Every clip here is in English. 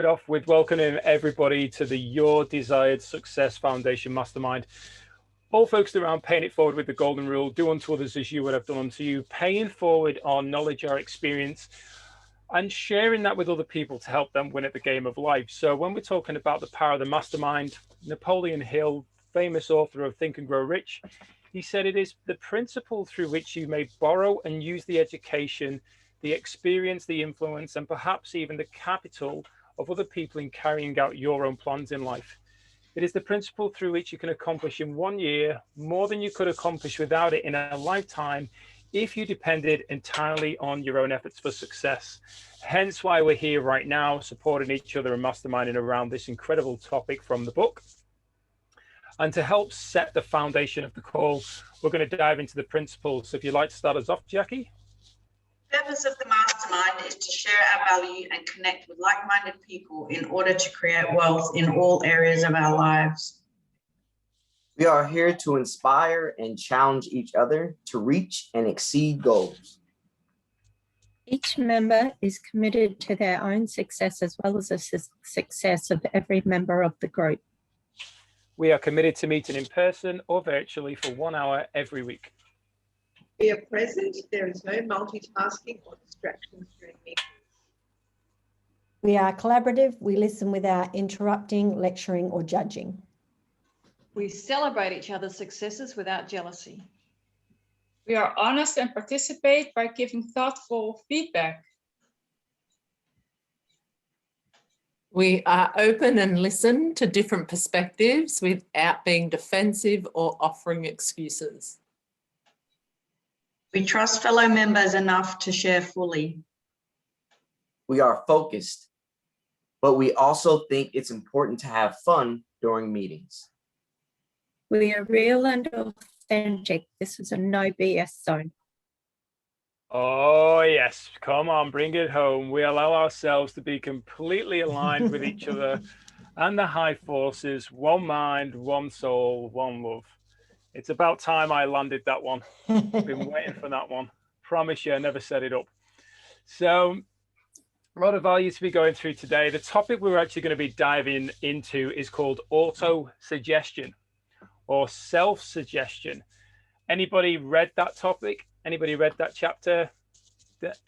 off with welcoming everybody to the Your Desired Success Foundation Mastermind. All focused around paying it forward with the golden rule: do unto others as you would have done unto you. Paying forward our knowledge, our experience, and sharing that with other people to help them win at the game of life. So when we're talking about the power of the mastermind, Napoleon Hill, famous author of Think and Grow Rich, he said it is the principle through which you may borrow and use the education, the experience, the influence, and perhaps even the capital of other people in carrying out your own plans in life. It is the principle through which you can accomplish in 1 year more than you could accomplish without it in a lifetime if you depended entirely on your own efforts for success. Hence why we're here right now, supporting each other and masterminding around this incredible topic from the book. And to help set the foundation of the call, we're going to dive into the principles. So if you'd like to start us off, Jackie. The purpose of the mastermind is to share our value and connect with like-minded people in order to create wealth in all areas of our lives. We are here to inspire and challenge each other to reach and exceed goals. Each member is committed to their own success as well as the success of every member of the group. We are committed to meeting in person or virtually for 1 hour every week. We are present. There is no multitasking or distractions during meetings. We are collaborative. We listen without interrupting, lecturing, or judging. We celebrate each other's successes without jealousy. We are honest and participate by giving thoughtful feedback. We are open and listen to different perspectives without being defensive or offering excuses. We trust fellow members enough to share fully. We are focused, but we also think it's important to have fun during meetings. We are real and authentic. This is a no BS zone. Oh, yes. Come on, bring it home. We allow ourselves to be completely aligned with each other and the high forces, one mind, one soul, one love. It's about time I landed that one. I've been waiting for that one. Promise you, I never set it up. So a lot of value to be going through today. The topic we're actually going to be diving into is called auto-suggestion or self-suggestion. Anybody read that topic? Anybody read that chapter? That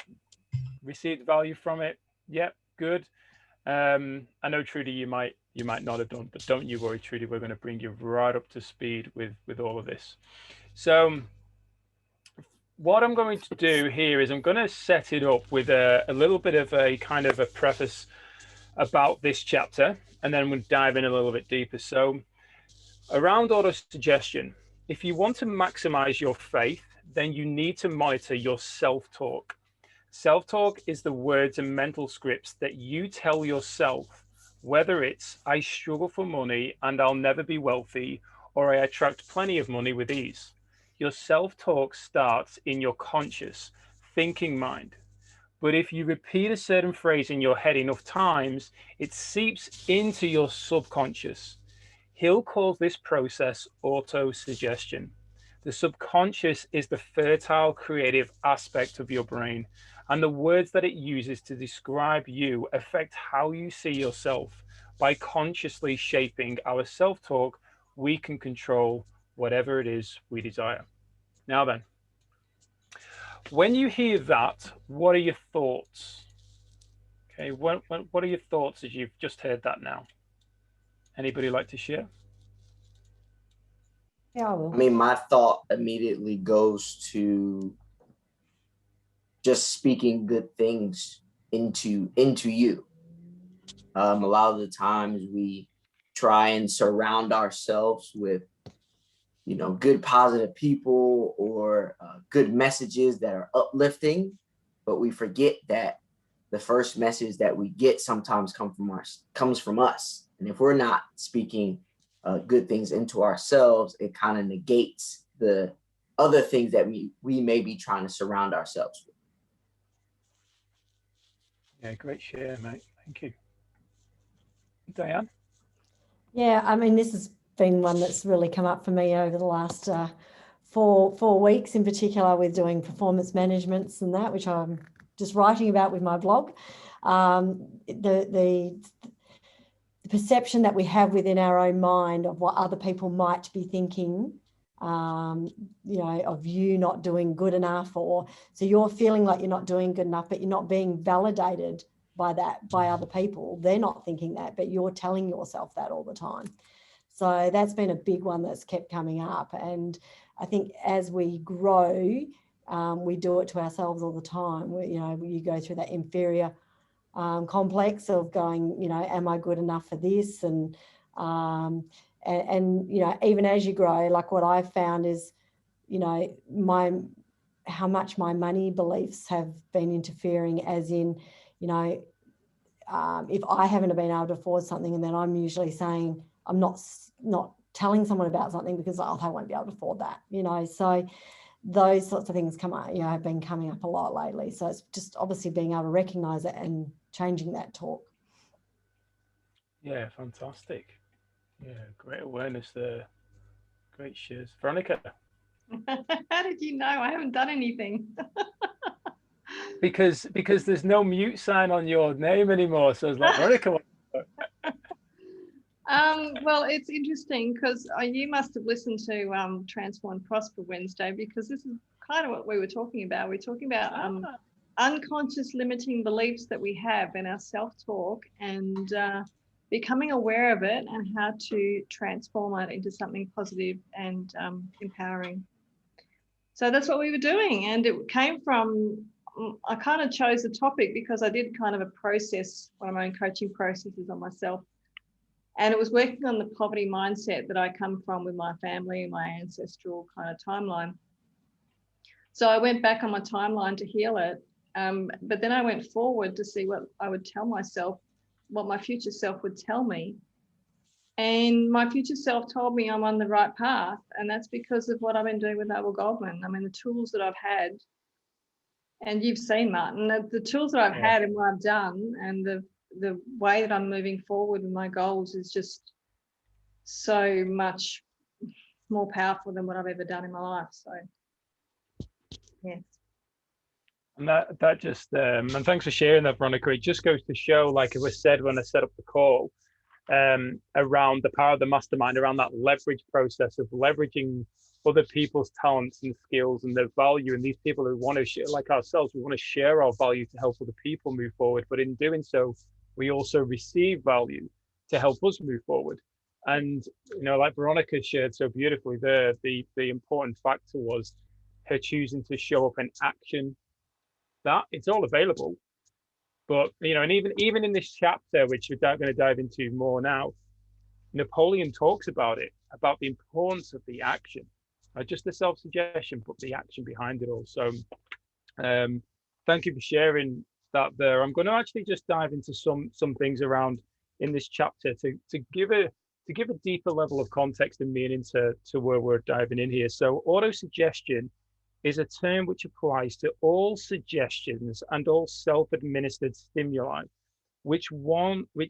received value from it? Yep, good. I know, Trudy, you might not have done, but don't you worry, Trudy. We're going to bring you right up to speed with all of this. So what I'm going to do here is I'm going to set it up with a little bit of a kind of a preface about this chapter, and then we'll dive in a little bit deeper. So around auto-suggestion, if you want to maximize your faith, then you need to monitor your self-talk. Self-talk is the words and mental scripts that you tell yourself, whether it's I struggle for money and I'll never be wealthy, or I attract plenty of money with ease. Your self-talk starts in your conscious thinking mind. But if you repeat a certain phrase in your head enough times, it seeps into your subconscious. Hill calls this process auto-suggestion. The subconscious is the fertile, creative aspect of your brain, and the words that it uses to describe you affect how you see yourself. By consciously shaping our self-talk, we can control whatever it is we desire. Now then, when you hear that, what are your thoughts? Okay, what are your thoughts as you've just heard that now? Anybody like to share? Yeah, I will. I mean, my thought immediately goes to just speaking good things into you. A lot of the times we try and surround ourselves with, good positive people or good messages that are uplifting, but we forget that the first message that we get sometimes comes from us. And if we're not speaking good things into ourselves, it kind of negates the other things that we may be trying to surround ourselves with. Yeah, great share, mate. Thank you. Diane? Yeah, I mean, this has been one that's really come up for me over the last 4 weeks in particular, with doing performance managements and that, which I'm just writing about with my blog. The perception that we have within our own mind of what other people might be thinking, you know, of you not doing good enough, or so you're feeling like you're not doing good enough, but you're not being validated by that, by other people. They're not thinking that, but you're telling yourself that all the time. So that's been a big one that's kept coming up. And I think as we grow, we do it to ourselves all the time. You know, you go through that inferior complex of going, you know, am I good enough for this? And you know, even as you grow, like what I've found is, you know, how much my money beliefs have been interfering, as in, you know, if I haven't been able to afford something, and then I'm usually saying, I'm not telling someone about something because, oh, they won't be able to afford that, you know. So those sorts of things come up, you know, have been coming up a lot lately. So it's just obviously being able to recognize it and changing that talk. Yeah, fantastic. Yeah, great awareness there. Great shares. Veronica. How did you know? I haven't done anything. Because there's no mute sign on your name anymore. So it's like, Veronica. Well, it's interesting because you must have listened to Transform and Prosper Wednesday, because this is kind of what we were talking about. We're talking about unconscious limiting beliefs that we have in our self-talk, and becoming aware of it and how to transform it into something positive and empowering. So that's what we were doing. And it came from, I kind of chose the topic because I did kind of a process, one of my own coaching processes on myself. And it was working on the poverty mindset that I come from with my family and my ancestral kind of timeline. So I went back on my timeline to heal it. But then I went forward to see what I would tell myself, what my future self would tell me. And my future self told me I'm on the right path. And that's because of what I've been doing with Noble Goldman. I mean, the tools that I've had, and you've seen, Martin, the tools that I've had and what I've done, and the way that I'm moving forward with my goals is just so much more powerful than what I've ever done in my life. So, yeah. And that just, and thanks for sharing that, Veronica. It just goes to show, like it was said when I set up the call, around the power of the mastermind, around that leverage process of leveraging other people's talents and skills and their value. And these people who want to share, like ourselves, we want to share our value to help other people move forward. But in doing so, we also receive value to help us move forward. And, you know, like Veronica shared so beautifully there, the important factor was her choosing to show up in action. That it's all available. But, you know, and even in this chapter, which we're going to dive into more now, Napoleon talks about it, about the importance of the action, not just the self-suggestion, but the action behind it all. So thank you for sharing that there. I'm going to actually just dive into some things around in this chapter to give a deeper level of context and meaning to where we're diving in here. So auto-suggestion is a term which applies to all suggestions and all self-administered stimuli which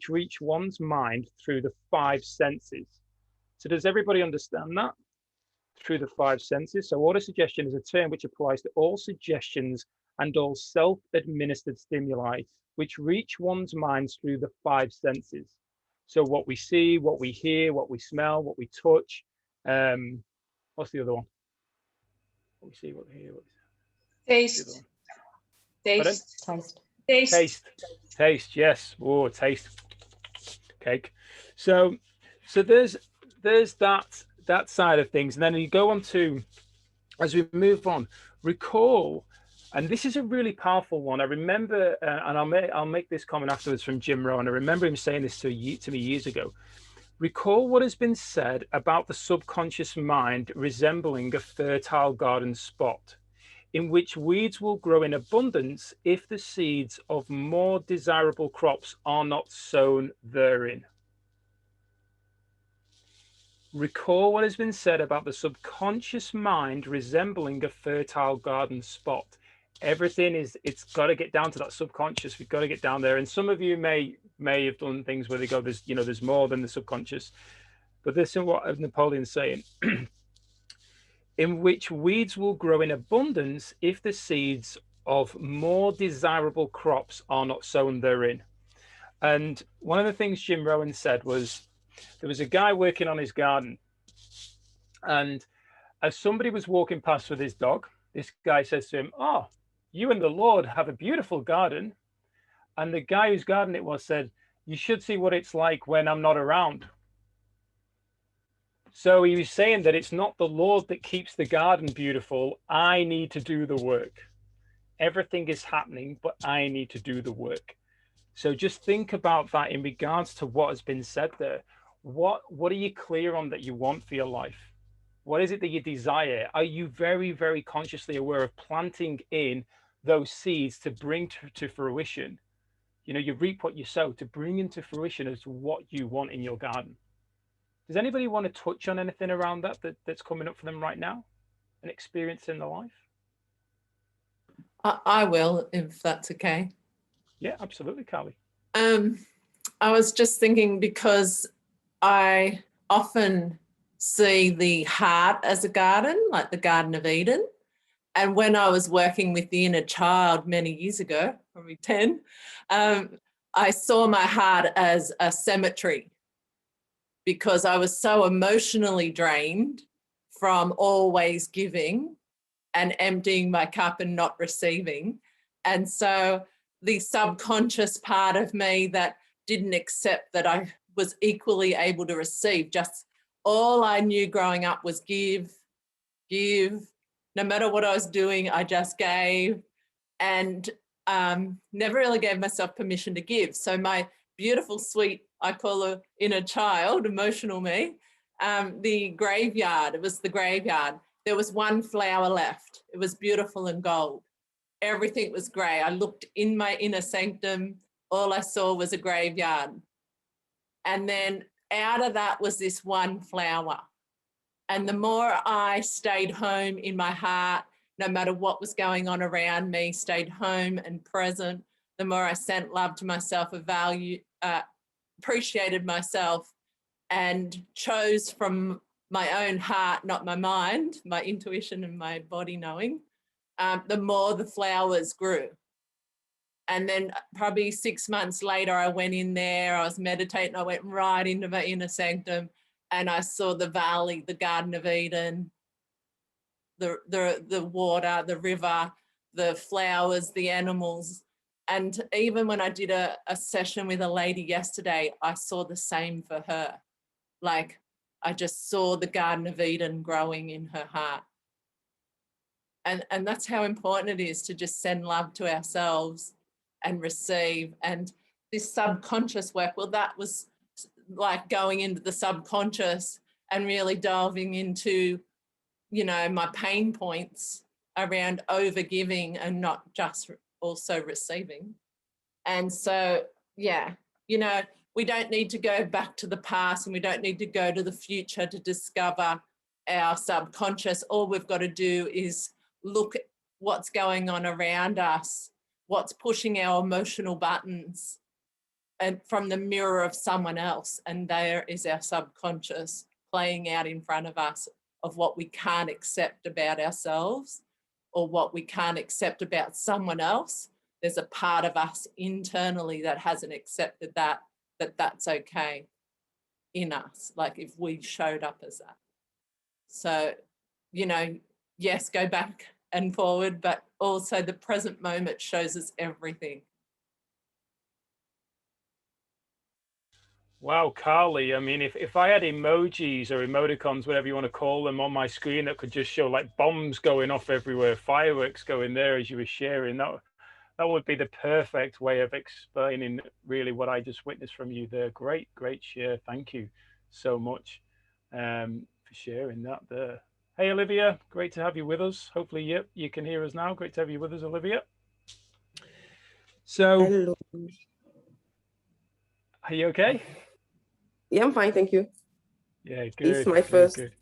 reach one's mind through the five senses. So does everybody understand that? Through the five senses. So auto-suggestion is a term which applies to all suggestions and all self-administered stimuli which reach one's minds through the five senses. So what we see, what we hear, what we smell, what we touch. What's the other one? What we see, what we hear, what we Taste. Taste, yes. Oh, taste. Cake. So there's that side of things. And then you go on to, as we move on, recall, and this is a really powerful one. I remember, and I'll make this comment afterwards from Jim Rohn. I remember him saying this to me years ago. Recall what has been said about the subconscious mind resembling a fertile garden spot in which weeds will grow in abundance if the seeds of more desirable crops are not sown therein. Recall what has been said about the subconscious mind resembling a fertile garden spot. Everything it's got to get down to that subconscious. We've got to get down there. And some of you may have done things where they go, there's more than the subconscious. But this is what Napoleon's saying. In which weeds will grow in abundance if the seeds of more desirable crops are not sown therein. And one of the things Jim Rohn said was, there was a guy working on his garden, and as somebody was walking past with his dog, this guy says to him, "Oh, you and the Lord have a beautiful garden." And the guy whose garden it was said, "You should see what it's like when I'm not around." So he was saying that it's not the Lord that keeps the garden beautiful. I need to do the work. Everything is happening, but I need to do the work. So just think about that in regards to what has been said there. What are you clear on that you want for your life? What is it that you desire? Are you very, very consciously aware of planting in those seeds to bring to fruition? You know, you reap what you sow, to bring into fruition as what you want in your garden. Does anybody want to touch on anything around that's coming up for them right now? An experience in their life? I will, if that's okay. Yeah, absolutely, Carly. I was just thinking, because I often see the heart as a garden, like the Garden of Eden. And when I was working with the inner child many years ago, probably 10, I saw my heart as a cemetery, because I was so emotionally drained from always giving and emptying my cup and not receiving. And so the subconscious part of me that didn't accept that I was equally able to receive, just all I knew growing up was give. No matter what I was doing, I just gave, and never really gave myself permission to give. So my beautiful, sweet, I call her inner child, emotional me, the graveyard, it was the graveyard. There was one flower left. It was beautiful and gold. Everything was grey. I looked in my inner sanctum. All I saw was a graveyard. And then out of that was this one flower. And the more I stayed home in my heart, no matter what was going on around me, stayed home and present, the more I sent love to myself, appreciated myself, and chose from my own heart, not my mind, my intuition and my body knowing, the more the flowers grew. And then probably 6 months later, I went in there, I was meditating, I went right into my inner sanctum, and I saw the valley, the Garden of Eden, the water, the river, the flowers, the animals. And even when I did a session with a lady yesterday, I saw the same for her. Like, I just saw the Garden of Eden growing in her heart. And that's how important it is to just send love to ourselves and receive. And this subconscious work, well, that was like going into the subconscious and really delving into, you know, my pain points around overgiving and not just also receiving. And so, yeah, you know, we don't need to go back to the past, and we don't need to go to the future to discover our subconscious. All we've got to do is look at what's going on around us, what's pushing our emotional buttons, and from the mirror of someone else. And there is our subconscious playing out in front of us of what we can't accept about ourselves or what we can't accept about someone else. There's a part of us internally that hasn't accepted that's okay in us, like if we showed up as that. So, you know, yes, go back and forward, but also the present moment shows us everything. Wow, Carly, I mean, if I had emojis or emoticons, whatever you want to call them, on my screen that could just show like bombs going off everywhere, fireworks going there as you were sharing, that would be the perfect way of explaining really what I just witnessed from you there. Great share. Thank you so much for sharing that there. Hey, Olivia, great to have you with us. Hopefully, yep, you can hear us now. Great to have you with us, Olivia. So, hello. Are you okay? Yeah, I'm fine, thank you. Yeah, good. It's my first, good.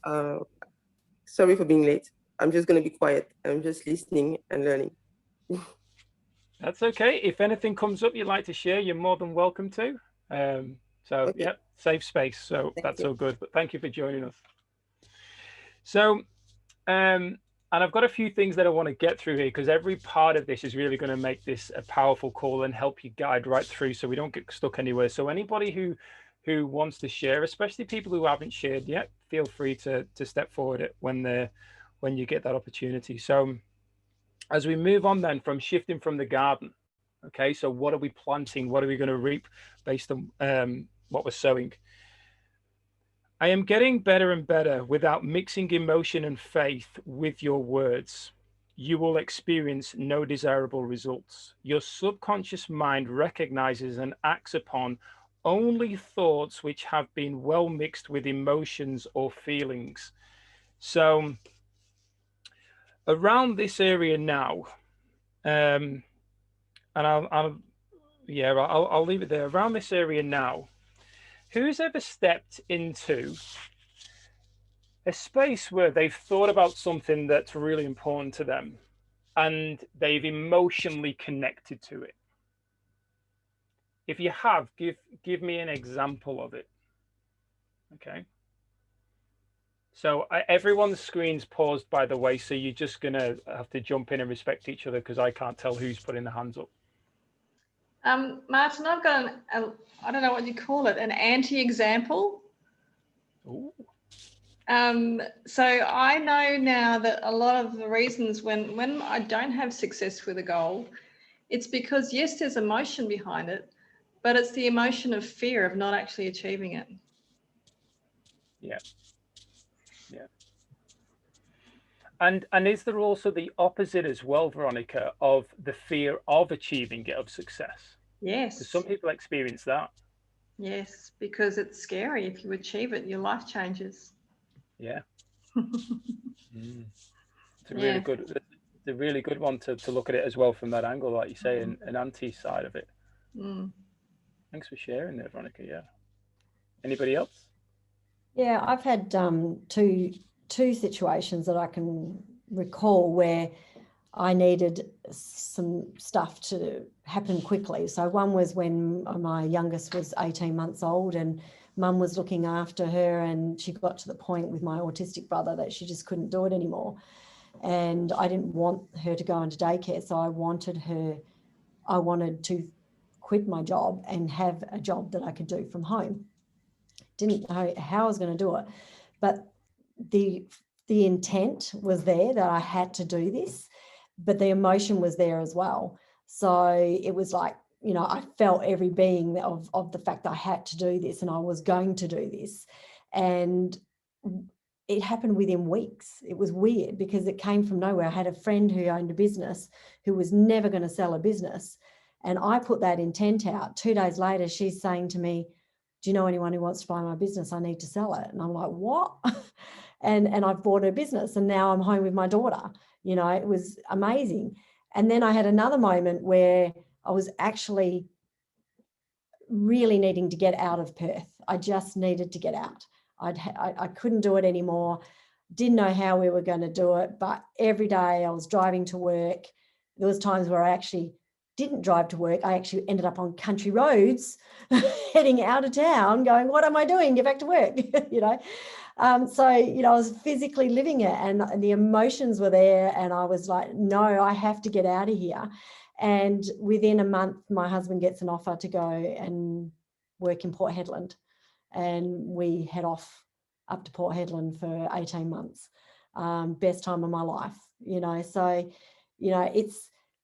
Sorry for being late. I'm just going to be quiet. I'm just listening and learning. That's okay. If anything comes up you'd like to share, you're more than welcome to. Okay. Yeah, safe space. So that's all good. But thank you for joining us. So And I've got a few things that I want to get through here, because every part of this is really going to make this a powerful call and help you guide right through, so we don't get stuck anywhere. So anybody who wants to share, especially people who haven't shared yet, feel free to step forward when you get that opportunity. So as we move on then from shifting from the garden, okay, so what are we planting? What are we going to reap based on what we're sowing? I am getting better and better without mixing emotion and faith with your words. You will experience no desirable results. Your subconscious mind recognizes and acts upon only thoughts which have been well mixed with emotions or feelings. So around this area now, and I'll leave it there. Around this area now, who's ever stepped into a space where they've thought about something that's really important to them and they've emotionally connected to it? If you have, give me an example of it. Okay. So everyone's screen's paused, by the way, so you're just going to have to jump in and respect each other, because I can't tell who's putting the hands up. Martin, I've got I don't know what you call it, an anti-example. Ooh. So I know now that a lot of the reasons when I don't have success with a goal, it's because, yes, there's emotion behind it, but it's the emotion of fear of not actually achieving it. Yeah. Yeah. And is there also the opposite as well, Veronica, of the fear of achieving it, of success? Yes. Because some people experience that. Yes, because it's scary. If you achieve it, your life changes. Yeah. It's a really good one to look at it as well from that angle, like you say, an anti side of it. Thanks for sharing there, Veronica. Yeah. Anybody else? Yeah, I've had two situations that I can recall where I needed some stuff to happen quickly. So one was when my youngest was 18 months old and mum was looking after her, and she got to the point with my autistic brother that she just couldn't do it anymore. And I didn't want her to go into daycare. So I wanted to quit my job and have a job that I could do from home. Didn't know how I was going to do it, but the intent was there that I had to do this, but the emotion was there as well. So it was like, you know, I felt every being of the fact that I had to do this and I was going to do this. And it happened within weeks. It was weird because it came from nowhere. I had a friend who owned a business who was never going to sell a business. And I put that intent out. 2 days later, she's saying to me, do you know anyone who wants to buy my business? I need to sell it. And I'm like, what? and I've bought her business and now I'm home with my daughter. You know, it was amazing. And then I had another moment where I was actually really needing to get out of Perth. I just needed to get out. I couldn't do it anymore. Didn't know how we were going to do it, but every day I was driving to work. There was times where I actually didn't drive to work. I actually ended up on country roads heading out of town going, what am I doing? Get back to work, you know? So, you know, I was physically living it and the emotions were there. And I was like, no, I have to get out of here. And within a month, my husband gets an offer to go and work in Port Hedland. And we head off up to Port Hedland for 18 months. Best time of my life, you know? So, you know,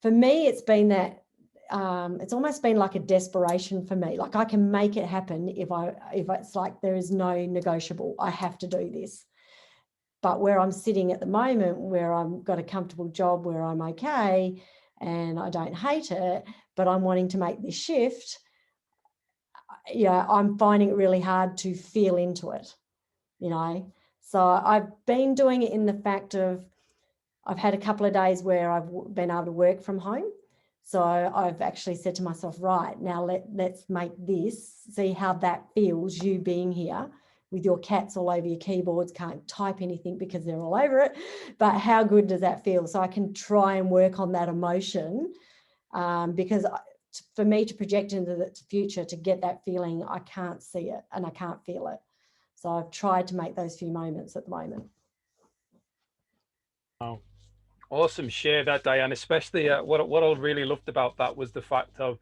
for me, it's been that, it's almost been like a desperation for me. Like I can make it happen if it's like there is no negotiable. I have to do this. But where I'm sitting at the moment, where I've got a comfortable job, where I'm okay and I don't hate it, but I'm wanting to make this shift, you know, I'm finding it really hard to feel into it, you know. So I've been doing it in the fact of I've had a couple of days where I've been able to work from home. So I've actually said to myself, right, now let's make this, see how that feels, you being here with your cats all over your keyboards, can't type anything because they're all over it. But how good does that feel? So I can try and work on that emotion because for me to project into the future, to get that feeling, I can't see it and I can't feel it. So I've tried to make those few moments at the moment. Oh, Awesome. Share that, Diane. Especially what I really loved about that was the fact of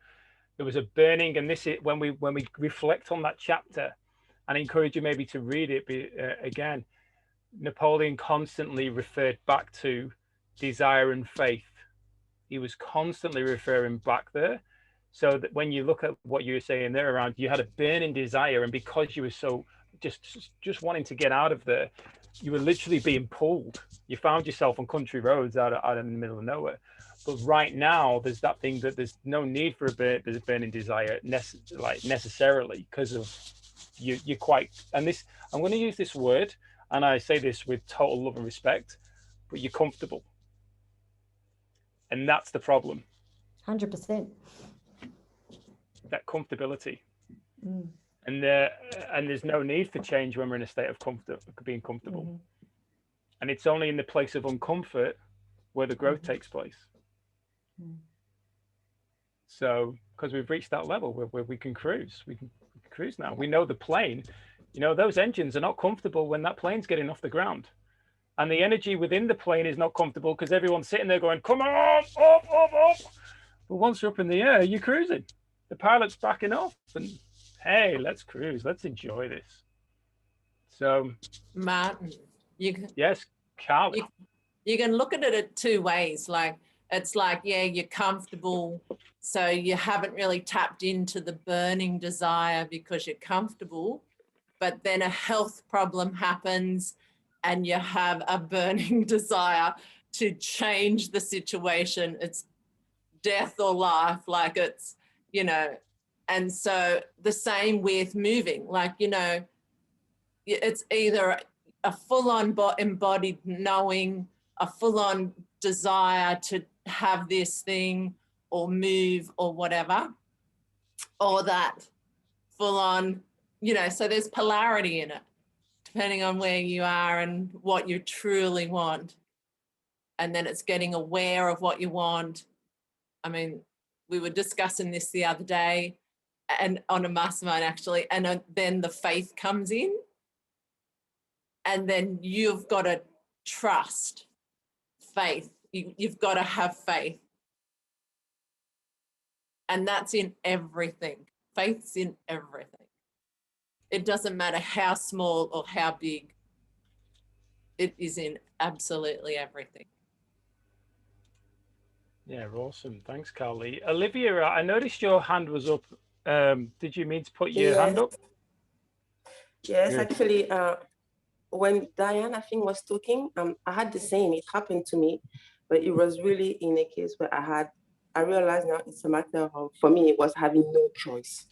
there was a burning, and this is when we reflect on that chapter, and I encourage you maybe to read it again. Napoleon constantly referred back to desire and faith. He was constantly referring back there. So that when you look at what you were saying there around, you had a burning desire, and because you were so just wanting to get out of there, you were literally being pulled. You found yourself on country roads out in the middle of nowhere. But right now, there's that thing that there's no need for there's a burning desire necessarily, because of you're quite, and this, I'm going to use this word, and I say this with total love and respect, but you're comfortable. And that's the problem. 100%. That comfortability. Mm. And there's no need for change when we're in a state of being comfortable. Mm-hmm. And it's only in the place of uncomfort where the growth takes place. Mm. So, because we've reached that level where we can cruise, we can cruise now. We know the plane, those engines are not comfortable when that plane's getting off the ground. And the energy within the plane is not comfortable because everyone's sitting there going, come on, up, up, up. But once you're up in the air, you're cruising. The pilot's backing off and, hey, let's cruise. Let's enjoy this. So, Martin, yes, Carl. You can look at it two ways. Like, it's like, yeah, you're comfortable. So you haven't really tapped into the burning desire because you're comfortable. But then a health problem happens and you have a burning desire to change the situation. It's death or life, like it's, and so the same with moving, like, it's either a full-on embodied knowing, a full-on desire to have this thing or move or whatever, or that full-on, so there's polarity in it, depending on where you are and what you truly want. And then it's getting aware of what you want. I mean, we were discussing this the other day and on a mastermind actually, and then the faith comes in, and then you've got to trust faith. You've got to have faith. And that's in everything. Faith's in everything. It doesn't matter how small or how big. It is in absolutely everything. Yeah, awesome. Thanks, Carly. Olivia, I noticed your hand was up. Did you mean to put your hand up? Yes, Good. actually, when Diane, I think, was talking, I had the same. It happened to me, but it was really in a case where I realized now it's a matter of, for me, it was having no choice.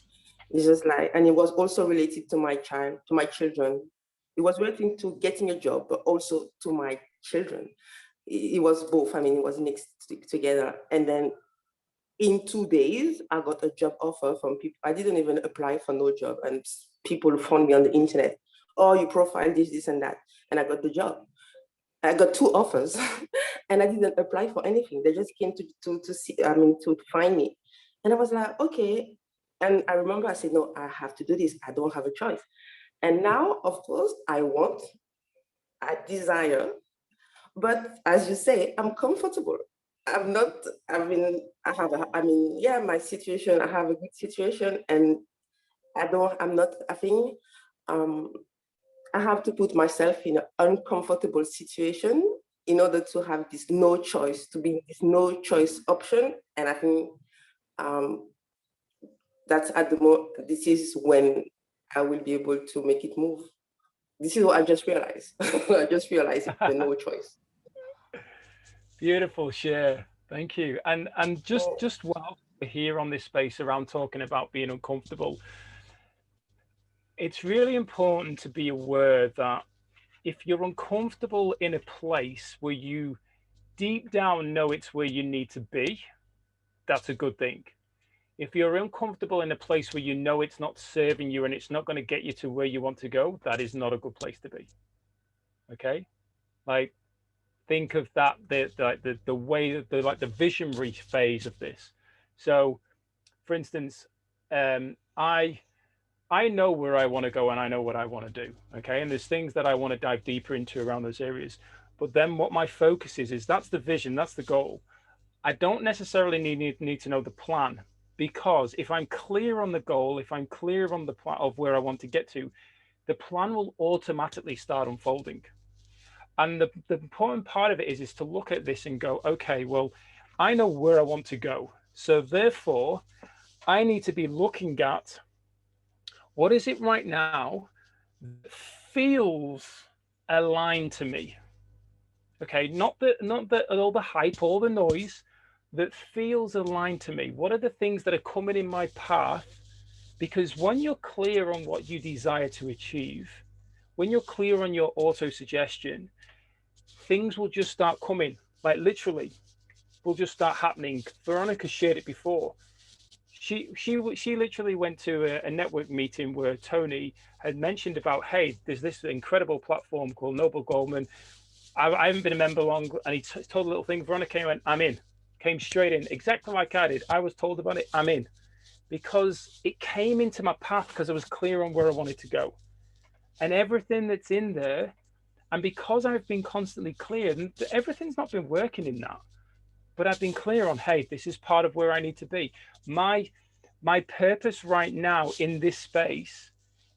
It's just like, and it was also related to my children. It was relating to getting a job, but also to my children. It was both. I mean, it was mixed together. And then in 2 days, I got a job offer from people. I didn't even apply for no job, and people found me on the internet. Oh, you profile this, and that. And I got the job. I got 2 offers and I didn't apply for anything. They just came to see, to find me. And I was like, okay. And I remember I said, no, I have to do this. I don't have a choice. And now, of course, I desire, but as you say, I'm comfortable. I'm not, my situation, I have a good situation, and I think, I have to put myself in an uncomfortable situation in order to have this no choice, to be in this no choice option. And I think that's this is when I will be able to make it move. This is what I just realized. I just realized the no choice. Beautiful share. Thank you. And just while we're here on this space around talking about being uncomfortable, it's really important to be aware that if you're uncomfortable in a place where you deep down know it's where you need to be, that's a good thing. If you're uncomfortable in a place where you know it's not serving you and it's not going to get you to where you want to go, that is not a good place to be. Okay? Like, think of that, the way, the visionary phase of this. So, for instance, I know where I want to go and I know what I want to do. Okay. And there's things that I want to dive deeper into around those areas. But then what my focus is that's the vision, that's the goal. I don't necessarily need to know the plan, because if I'm clear on the goal, if I'm clear on the plan of where I want to get to, the plan will automatically start unfolding. And the important part of it is to look at this and go, okay, well, I know where I want to go. So therefore, I need to be looking at what is it right now that feels aligned to me. Okay, not all the hype, all the noise, that feels aligned to me. What are the things that are coming in my path? Because when you're clear on what you desire to achieve, when you're clear on your auto suggestion, things will just start coming, like literally will just start happening. Veronica shared it before. She literally went to a network meeting where Tony had mentioned about, hey, there's this incredible platform called Noble Goldman. I haven't been a member long, and he told a little thing. Veronica came and went, I'm in. Came straight in, exactly like I did. I was told about it, I'm in. Because it came into my path because I was clear on where I wanted to go. And everything that's in there, and because I've been constantly clear, and everything's not been working in that, but I've been clear on, hey, this is part of where I need to be. My purpose right now in this space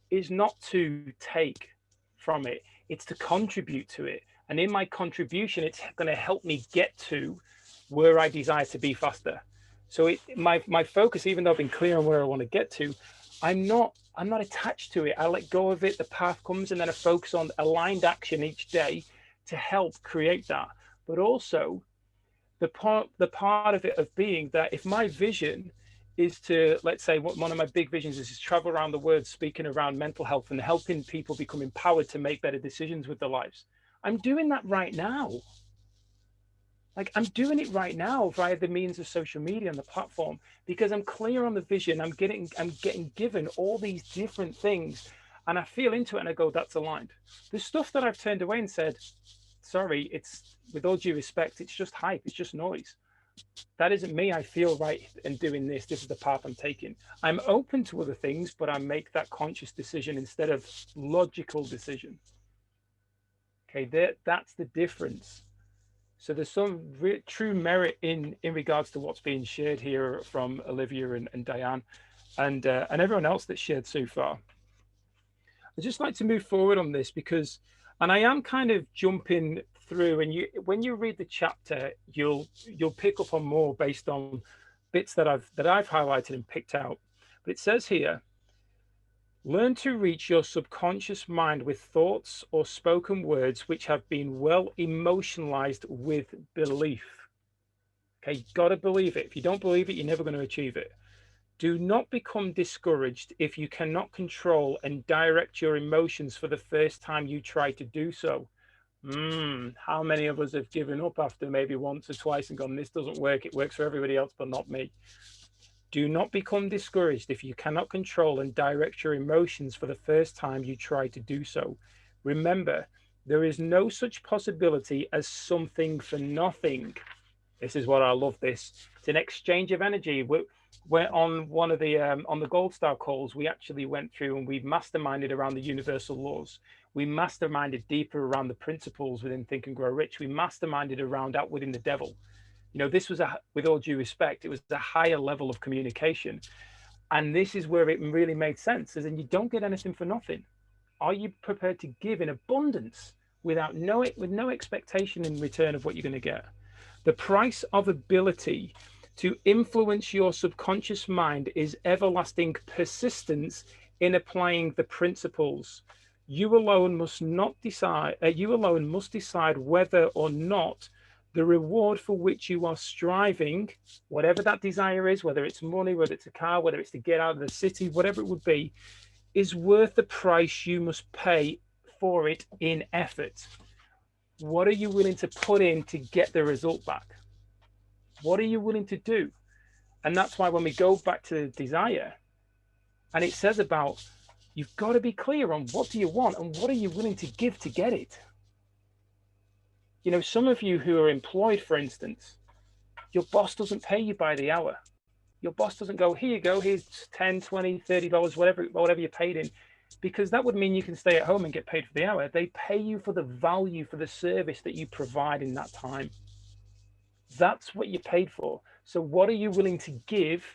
is not to take from it, it's to contribute to it. And in my contribution, it's going to help me get to where I desire to be faster. So my focus, even though I've been clear on where I want to get to, I'm not attached to it. I let go of it. The path comes, and then I focus on aligned action each day to help create that. But also the part of it of being that if my vision is to, let's say, one of my big visions is to travel around the world, speaking around mental health and helping people become empowered to make better decisions with their lives. I'm doing that right now. Like, I'm doing it right now via the means of social media and the platform, because I'm clear on the vision. I'm getting given all these different things, and I feel into it and I go, that's aligned. The stuff that I've turned away and said, sorry, it's, with all due respect, it's just hype, it's just noise. That isn't me. I feel right in doing this. This is the path I'm taking. I'm open to other things, but I make that conscious decision instead of logical decision. Okay, that's the difference. So there's some true merit in regards to what's being shared here from Olivia and Diane and everyone else that's shared so far. I'd just like to move forward on this because, and I am kind of jumping through, and when you read the chapter, you'll pick up on more based on bits that I've highlighted and picked out. But it says here, learn to reach your subconscious mind with thoughts or spoken words which have been well emotionalized with belief. Okay, you've got to believe it. If you don't believe it, you're never going to achieve it. Do not become discouraged if you cannot control and direct your emotions for the first time you try to do so. How many of us have given up after maybe once or twice and gone, this doesn't work. It works for everybody else, but not me. Do not become discouraged if you cannot control and direct your emotions for the first time you try to do so. Remember, there is no such possibility as something for nothing. This is what I love this. It's an exchange of energy. We're on one of the on the Gold Star calls, we actually went through and we masterminded around the universal laws. We masterminded deeper around the principles within Think and Grow Rich. We masterminded around outwitting the devil. You know, this was with all due respect, it was a higher level of communication. And this is where it really made sense, as in you don't get anything for nothing. Are you prepared to give in abundance with no expectation in return of what you're going to get? The price of ability to influence your subconscious mind is everlasting persistence in applying the principles. You alone must decide whether or not the reward for which you are striving, whatever that desire is, whether it's money, whether it's a car, whether it's to get out of the city, whatever it would be, is worth the price you must pay for it in effort. What are you willing to put in to get the result back? What are you willing to do? And that's why when we go back to desire, and it says about, you've got to be clear on what do you want and what are you willing to give to get it. You know, some of you who are employed, for instance, your boss doesn't pay you by the hour. Your boss doesn't go, here you go, here's $10, $20, $30, whatever you're paid in. because that would mean you can stay at home and get paid for the hour. They pay you for the value, for the service that you provide in that time. That's what you're paid for. So what are you willing to give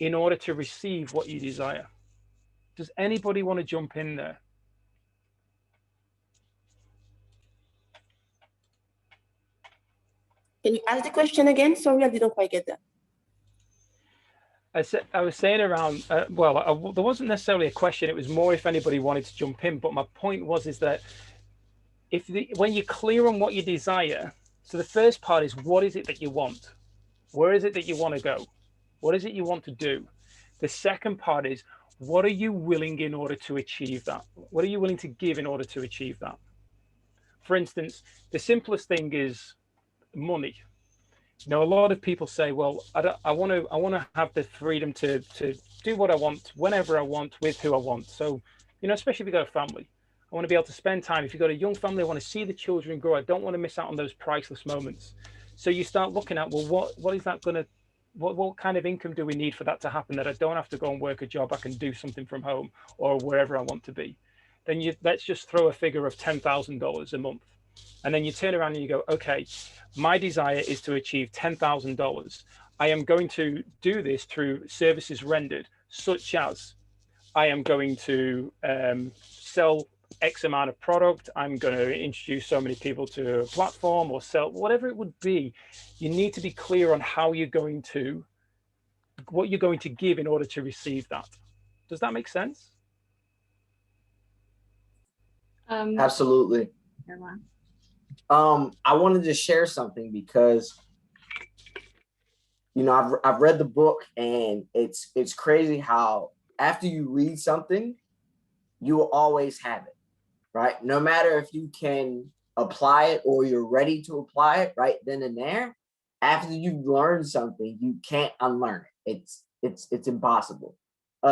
in order to receive what you desire? Does anybody want to jump in there? Can you ask the question again? Sorry, I didn't quite get that. I was saying around, there wasn't necessarily a question. It was more if anybody wanted to jump in. But my point is that when you're clear on what you desire, so the first part is, what is it that you want? Where is it that you want to go? What is it you want to do? The second part is, what are you willing in order to achieve that? What are you willing to give in order to achieve that? For instance, the simplest thing is money. You know, a lot of people say, well, I want to have the freedom to do what I want, whenever I want, with who I want. So, you know, especially if you've got a family, I want to be able to spend time. If you've got a young family, I want to see the children grow. I don't want to miss out on those priceless moments. So you start looking at, well, what is that going to, what kind of income do we need for that to happen, that I don't have to go and work a job, I can do something from home or wherever I want to be? Then let's just throw a figure of $10,000 a month. And then you turn around and you go, okay, my desire is to achieve $10,000. I am going to do this through services rendered, such as I am going to sell X amount of product. I'm going to introduce so many people to a platform or sell, whatever it would be. You need to be clear on what you're going to give in order to receive that. Does that make sense? Absolutely. I wanted to share something because, you know, I've read the book, and it's crazy how after you read something, you will always have it, right? No matter if you can apply it or you're ready to apply it right then and there. After you've learned something, you can't unlearn it. It's impossible.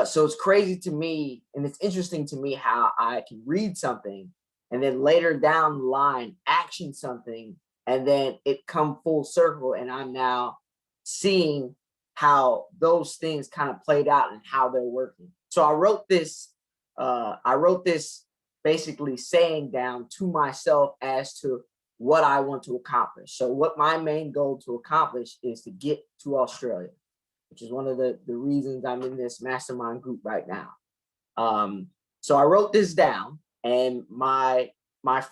So it's crazy to me, and it's interesting to me how I can read something and then later down the line action something, and then it come full circle, and I'm now seeing how those things kind of played out and how they're working. So I wrote this basically saying down to myself as to what I want to accomplish. So what my main goal to accomplish is to get to Australia, which is one of the reasons I'm in this mastermind group right now. So I wrote this down, and my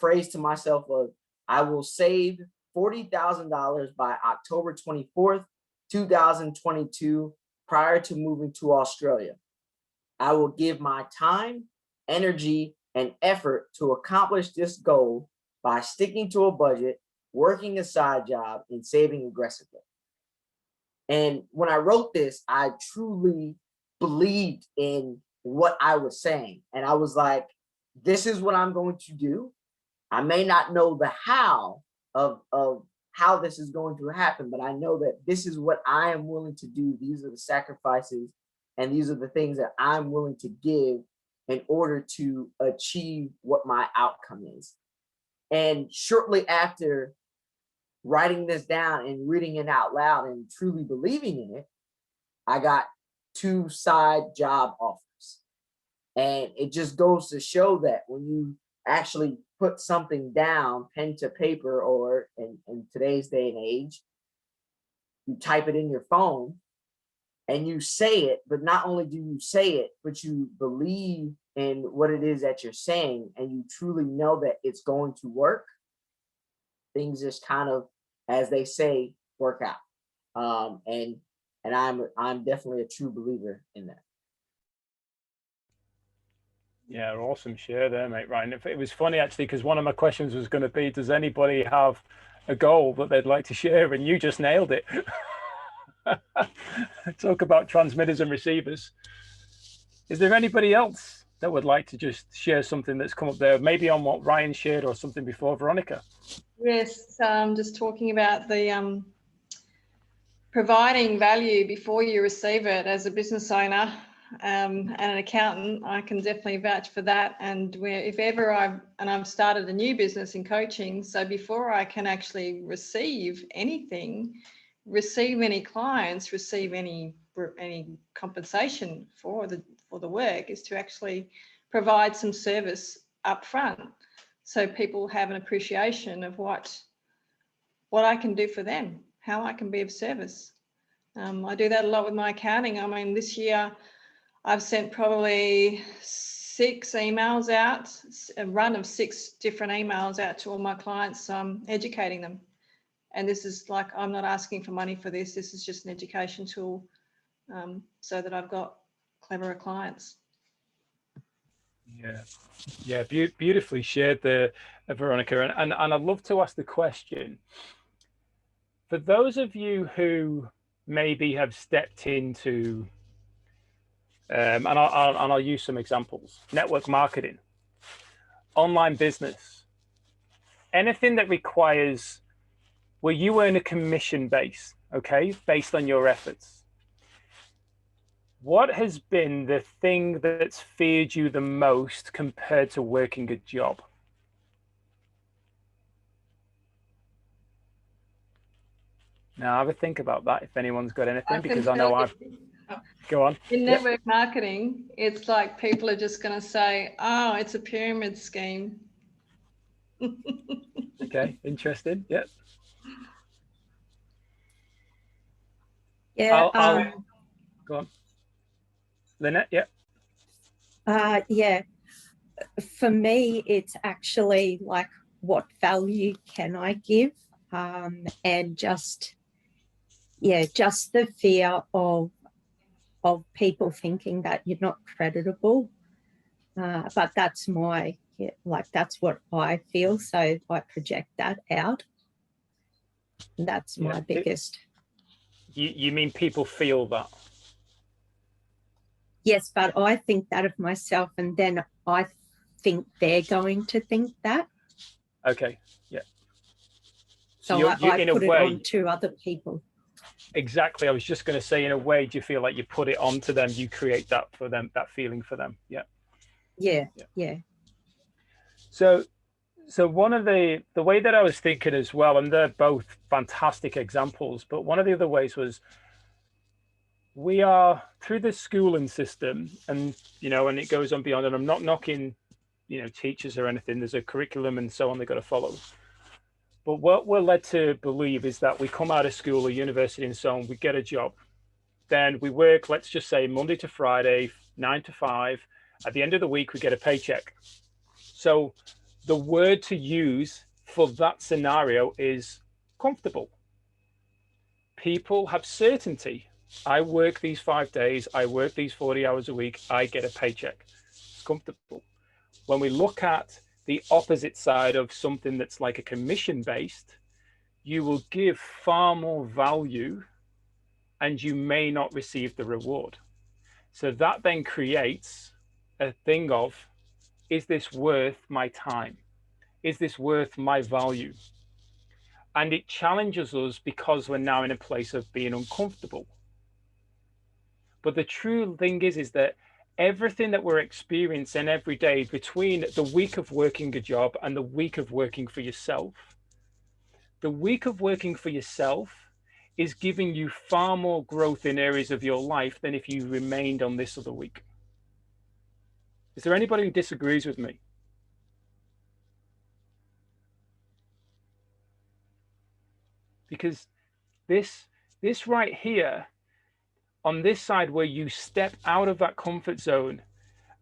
phrase to myself was, I will save $40,000 by October 24th, 2022, prior to moving to Australia. I will give my time, energy, and effort to accomplish this goal by sticking to a budget, working a side job, and saving aggressively. And when I wrote this, I truly believed in what I was saying. And I was like, this is what I'm going to do. I may not know the how of how this is going to happen, but I know that this is what I am willing to do. These are the sacrifices, and these are the things that I'm willing to give in order to achieve what my outcome is. And shortly after writing this down and reading it out loud and truly believing in it, I got 2 side job offers. And it just goes to show that when you actually put something down, pen to paper, or in today's day and age, you type it in your phone and you say it, but not only do you say it, but you believe in what it is that you're saying, and you truly know that it's going to work. Things just kind of, as they say, work out. And I'm definitely a true believer in that. Yeah, awesome share there, mate, Ryan. It was funny, actually, because one of my questions was going to be, does anybody have a goal that they'd like to share? And you just nailed it. Talk about transmitters and receivers. Is there anybody else that would like to just share something that's come up there, maybe on what Ryan shared or something before? Veronica? Yes, just talking about the providing value before you receive it. As a business owner and an accountant, I can definitely vouch for that. And if ever I've started a new business in coaching, so before I can actually receive anything, receive any clients, receive any compensation for the work, is to actually provide some service up front so people have an appreciation of what I can do for them, how I can be of service. I do that a lot with my accounting. I mean, this year I've sent probably 6 emails out, a run of 6 different emails out to all my clients, educating them. And this is like, I'm not asking for money for this. This is just an education tool so that I've got cleverer clients. Yeah, beautifully shared there, Veronica. And I'd love to ask the question, for those of you who maybe have stepped into, and I'll use some examples, network marketing, online business, anything that requires where you earn a commission base, okay, based on your efforts. What has been the thing that's feared you the most compared to working a job? Now have a think about that, if anyone's got anything, because I know I've... Go on. In network marketing, it's like people are just going to say, oh, it's a pyramid scheme. Okay, interesting. Yeah. Yeah. Go on. Lynette, yeah. Yeah. For me, it's actually like, what value can I give? And just the fear of people thinking that you're not creditable. But that's that's what I feel. So I project that out. That's my biggest. You mean people feel that? Yes, but I think that of myself, and then I think they're going to think that. Okay, yeah. So I put it on to other people. Exactly. I was just going to say, in a way, do you feel like you put it onto them, you create that for them, that feeling for them? Yeah. Yeah. So one of the way that I was thinking as well, and they're both fantastic examples, but one of the other ways was, we are through the schooling system, and and it goes on beyond, and I'm not knocking teachers or anything. There's a curriculum and so on they've got to follow. But what we're led to believe is that we come out of school or university and so on, we get a job, then we work, let's just say Monday to Friday, 9 to 5. At the end of the week, we get a paycheck. So the word to use for that scenario is comfortable. People have certainty. I work these 5 days, I work these 40 hours a week, I get a paycheck. It's comfortable. When we look at the opposite side of something that's like a commission based, you will give far more value and you may not receive the reward. So that then creates a thing of, is this worth my time? Is this worth my value? And it challenges us because we're now in a place of being uncomfortable. But the true thing is that everything that we're experiencing every day, between the week of working a job and the week of working for yourself, the week of working for yourself is giving you far more growth in areas of your life than if you remained on this other week. Is there anybody who disagrees with me? Because this right here, on this side where you step out of that comfort zone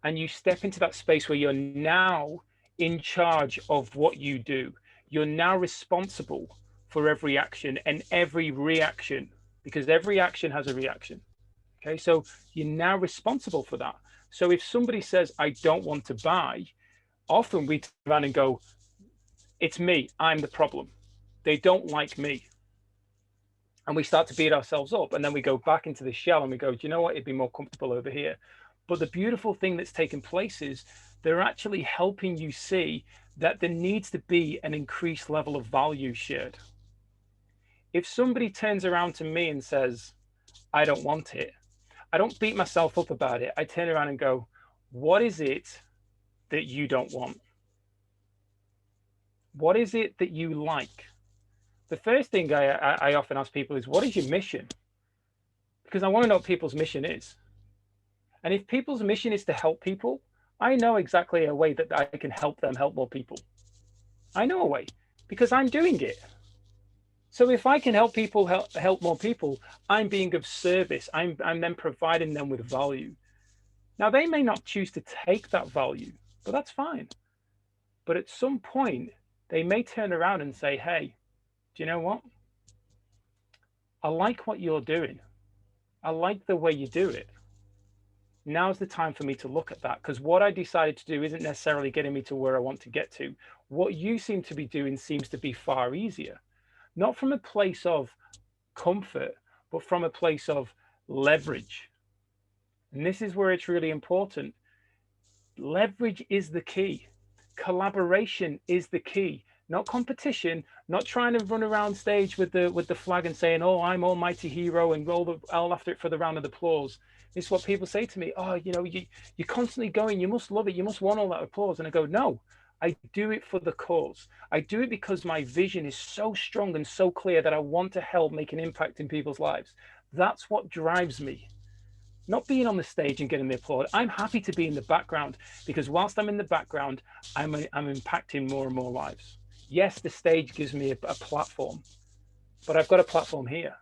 and you step into that space where you're now in charge of what you do, you're now responsible for every action and every reaction, because every action has a reaction. Okay, so you're now responsible for that. So if somebody says, I don't want to buy, often we turn around and go, it's me, I'm the problem. They don't like me. And we start to beat ourselves up, and then we go back into the shell and we go, do you know what, it'd be more comfortable over here. But the beautiful thing that's taken place is they're actually helping you see that there needs to be an increased level of value shared. If somebody turns around to me and says, I don't want it, I don't beat myself up about it. I turn around and go, what is it that you don't want? What is it that you like? The first thing I often ask people is, what is your mission? Because I want to know what people's mission is. And if people's mission is to help people, I know exactly a way that I can help them help more people. I know a way because I'm doing it. So if I can help people help more people, I'm being of service. I'm then providing them with value. Now they may not choose to take that value, but that's fine. But at some point, they may turn around and say, hey, do you know what? I like what you're doing. I like the way you do it. Now's the time for me to look at that, because what I decided to do isn't necessarily getting me to where I want to get to. What you seem to be doing seems to be far easier, not from a place of comfort, but from a place of leverage. And this is where it's really important. Leverage is the key. Collaboration is the key, not competition, not trying to run around stage with the flag and saying, oh, I'm almighty hero and all after it for the round of applause. This is what people say to me. Oh, you're constantly going, you must love it, you must want all that applause. And I go, no, I do it for the cause. I do it because my vision is so strong and so clear that I want to help make an impact in people's lives. That's what drives me. Not being on the stage and getting the applause. I'm happy to be in the background, because whilst I'm in the background, I'm impacting more and more lives. Yes, the stage gives me a platform, but I've got a platform here.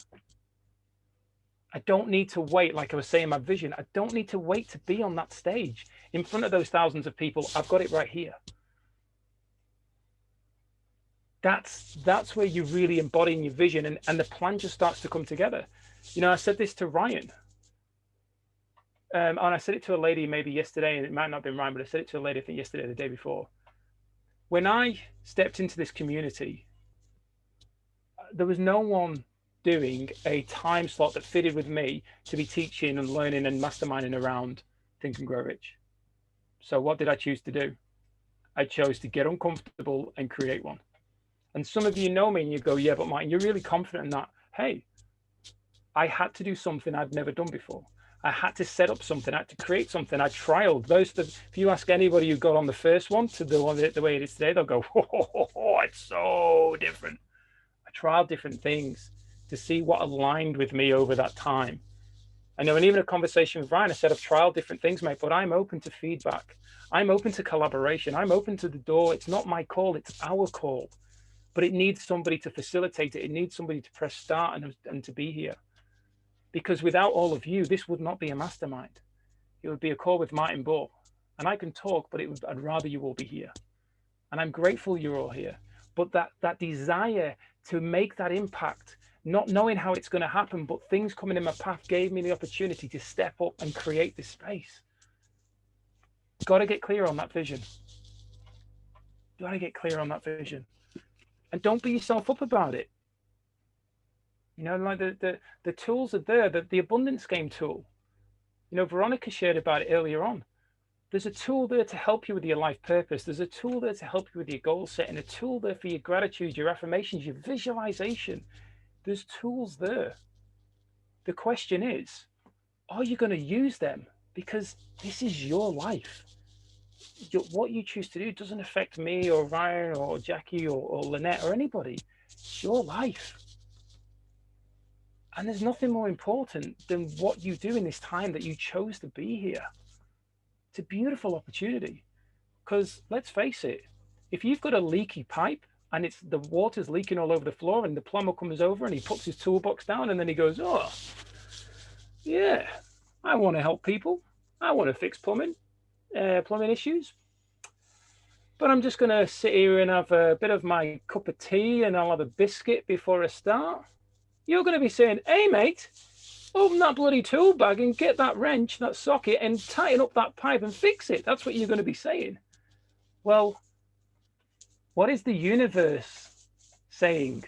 I don't need to wait, like I was saying, my vision. I don't need to wait to be on that stage in front of those thousands of people. I've got it right here. That's where you're really embodying your vision, and the plan just starts to come together. I said this to Ryan. And I said it to a lady maybe yesterday, and it might not have been Ryan, but I said it to a lady, I think yesterday or the day before. When I stepped into this community, there was no one doing a time slot that fitted with me to be teaching and learning and masterminding around Think and Grow Rich. So what did I choose to do? I chose to get uncomfortable and create one. And some of you know me and you go, yeah, but Martin, you're really confident in that. Hey, I had to do something I'd never done before. I had to set up something. I had to create something. I trialed those. If you ask anybody who got on the first one to the one the way it is today, they'll go, oh, it's so different. I tried different things to see what aligned with me over that time. I know, and even a conversation with Ryan, I said, I've tried different things, mate, but I'm open to feedback. I'm open to collaboration. I'm open to the door. It's not my call, it's our call. But it needs somebody to facilitate it. It needs somebody to press start and to be here. Because without all of you, this would not be a mastermind. It would be a call with Martin Bull. And I can talk, but I'd rather you all be here. And I'm grateful you're all here. But that desire to make that impact, not knowing how it's going to happen, but things coming in my path gave me the opportunity to step up and create this space. Got to get clear on that vision. Got to get clear on that vision. And don't beat yourself up about it. Like the tools are there, the abundance game tool. Veronica shared about it earlier on. There's a tool there to help you with your life purpose. There's a tool there to help you with your goal setting, a tool there for your gratitude, your affirmations, your visualization. There's tools there. The question is, are you going to use them? Because this is your life. What you choose to do doesn't affect me or Ryan or Jackie or Lynette or anybody. It's your life. And there's nothing more important than what you do in this time that you chose to be here. It's a beautiful opportunity, because let's face it, if you've got a leaky pipe and the water's leaking all over the floor and the plumber comes over and he puts his toolbox down and then he goes, oh, yeah, I want to help people. I want to fix plumbing issues. But I'm just going to sit here and have a bit of my cup of tea and I'll have a biscuit before I start. You're going to be saying, hey, mate, open that bloody tool bag and get that wrench, that socket, and tighten up that pipe and fix it. That's what you're going to be saying. Well, what is the universe saying?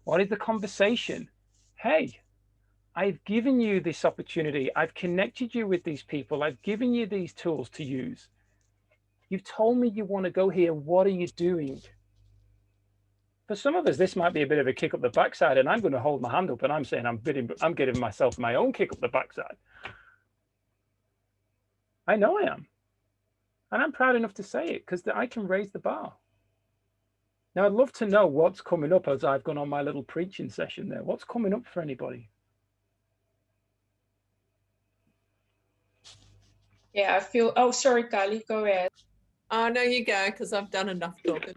What is the conversation? Hey, I've given you this opportunity. I've connected you with these people. I've given you these tools to use. You've told me you want to go here. What are you doing? For some of us, this might be a bit of a kick up the backside, and I'm going to hold my hand up and I'm saying I'm giving myself my own kick up the backside. I know I am. And I'm proud enough to say it because I can raise the bar. Now, I'd love to know what's coming up as I've gone on my little preaching session there. What's coming up for anybody? Yeah, I feel, oh, sorry, Kali, go ahead. Oh, no, you go, because I've done enough talking.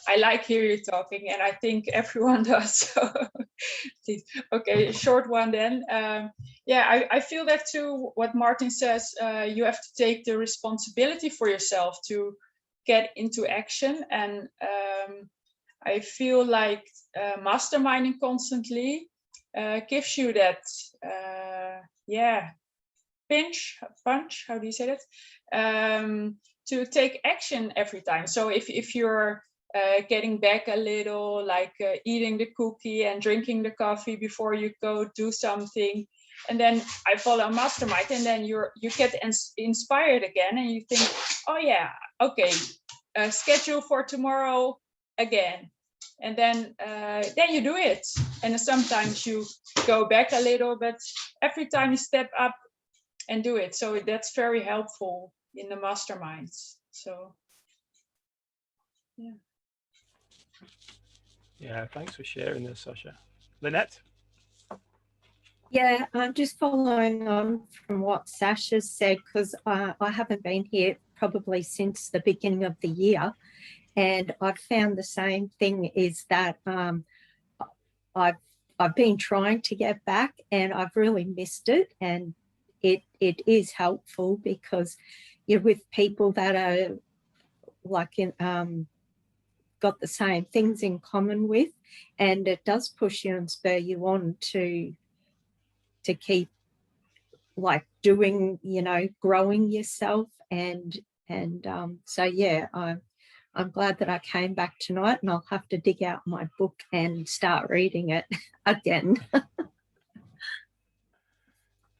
I like hear you talking, and I think everyone does. So, okay, short one then. Yeah, I feel that too. What Martin says, you have to take the responsibility for yourself to get into action, and I feel like masterminding constantly gives you that, yeah, punch. How do you say that? To take action every time. So if you're getting back a little, like eating the cookie and drinking the coffee before you go do something, and then I follow a mastermind, and then you get inspired again, and you think, oh yeah, okay, schedule for tomorrow again, and then you do it, and sometimes you go back a little, but every time you step up and do it. So that's very helpful in the masterminds. So yeah. Yeah, thanks for sharing this, Sasha. Lynette? Yeah, I'm just following on from what Sasha said, because I haven't been here probably since the beginning of the year. And I've found the same thing, is that I've been trying to get back, and I've really missed it. And it is helpful because you're with people that are like got the same things in common with, and it does push you and spur you on to keep like doing, growing yourself. And so yeah, I'm glad that I came back tonight, and I'll have to dig out my book and start reading it again.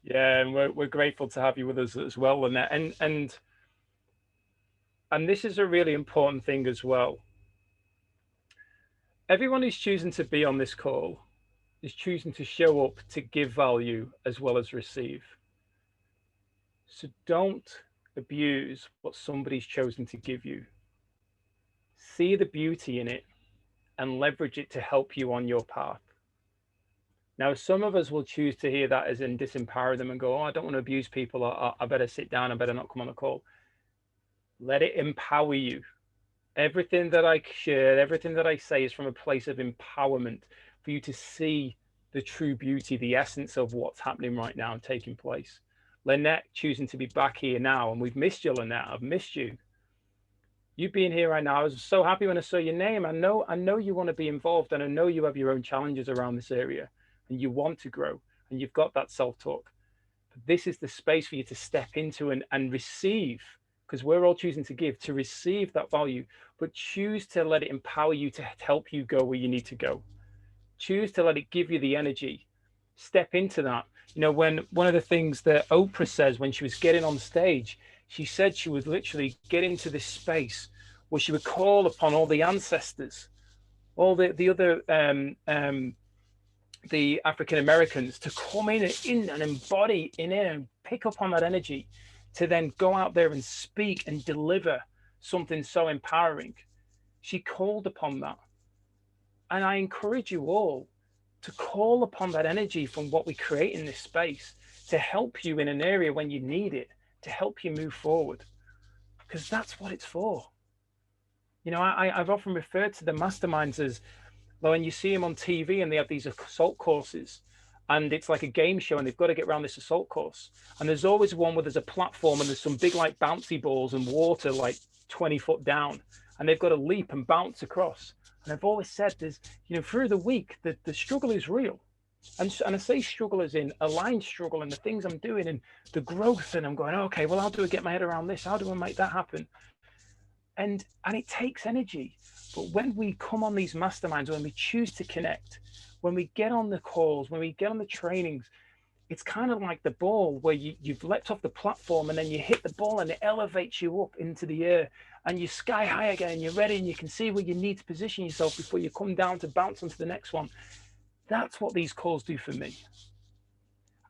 Yeah, and we're grateful to have you with us as well, Lynette. And this is a really important thing as well. Everyone who's choosing to be on this call is choosing to show up to give value as well as receive. So don't abuse what somebody's chosen to give you. See the beauty in it and leverage it to help you on your path. Now, some of us will choose to hear that as in disempower them and go, oh, I don't want to abuse people. I better sit down. I better not come on the call. Let it empower you. Everything that I share, everything that I say is from a place of empowerment for you to see the true beauty, the essence of what's happening right now and taking place. Lynette choosing to be back here now, and we've missed you, Lynette. I've missed you. You being here right now, I was so happy when I saw your name. I know you want to be involved, and I know you have your own challenges around this area, and you want to grow, and you've got that self-talk. But this is the space for you to step into and receive, because we're all choosing to give, to receive that value, but choose to let it empower you to help you go where you need to go. Choose to let it give you the energy. Step into that. When one of the things that Oprah says when she was getting on stage, she said she would literally get into this space where she would call upon all the ancestors, all the other the African Americans to come in and embody in it and pick up on that energy to then go out there and speak and deliver something so empowering. She called upon that. And I encourage you all to call upon that energy from what we create in this space to help you in an area when you need it, to help you move forward, because that's what it's for. I've often referred to the masterminds as, when you see them on TV and they have these assault courses, and it's like a game show and they've got to get around this assault course. And there's always one where there's a platform and there's some big like bouncy balls and water like 20 foot down, and they've got to leap and bounce across. And I've always said there's, through the week, the struggle is real. And I say struggle as in aligned struggle and the things I'm doing and the growth. And I'm going, okay, well, how do I get my head around this? How do I make that happen? And it takes energy. But when we come on these masterminds, when we choose to connect, when we get on the calls, when we get on the trainings, it's kind of like the ball where you've leapt off the platform and then you hit the ball and it elevates you up into the air and you're sky high again and you're ready and you can see where you need to position yourself before you come down to bounce onto the next one. That's what these calls do for me.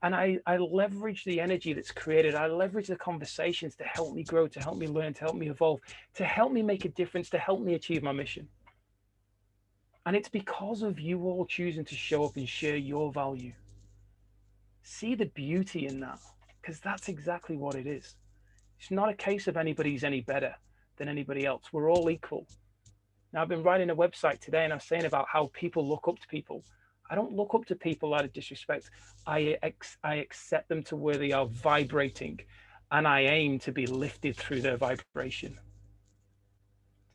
And I leverage the energy that's created. I leverage the conversations to help me grow, to help me learn, to help me evolve, to help me make a difference, to help me achieve my mission. And it's because of you all choosing to show up and share your value. See the beauty in that. because that's exactly what it is. It's not a case of anybody's any better than anybody else. We're all equal. Now, I've been writing a website today and I'm saying about how people look up to people. I don't look up to people out of disrespect. I accept them to where they are vibrating, and I aim to be lifted through their vibration.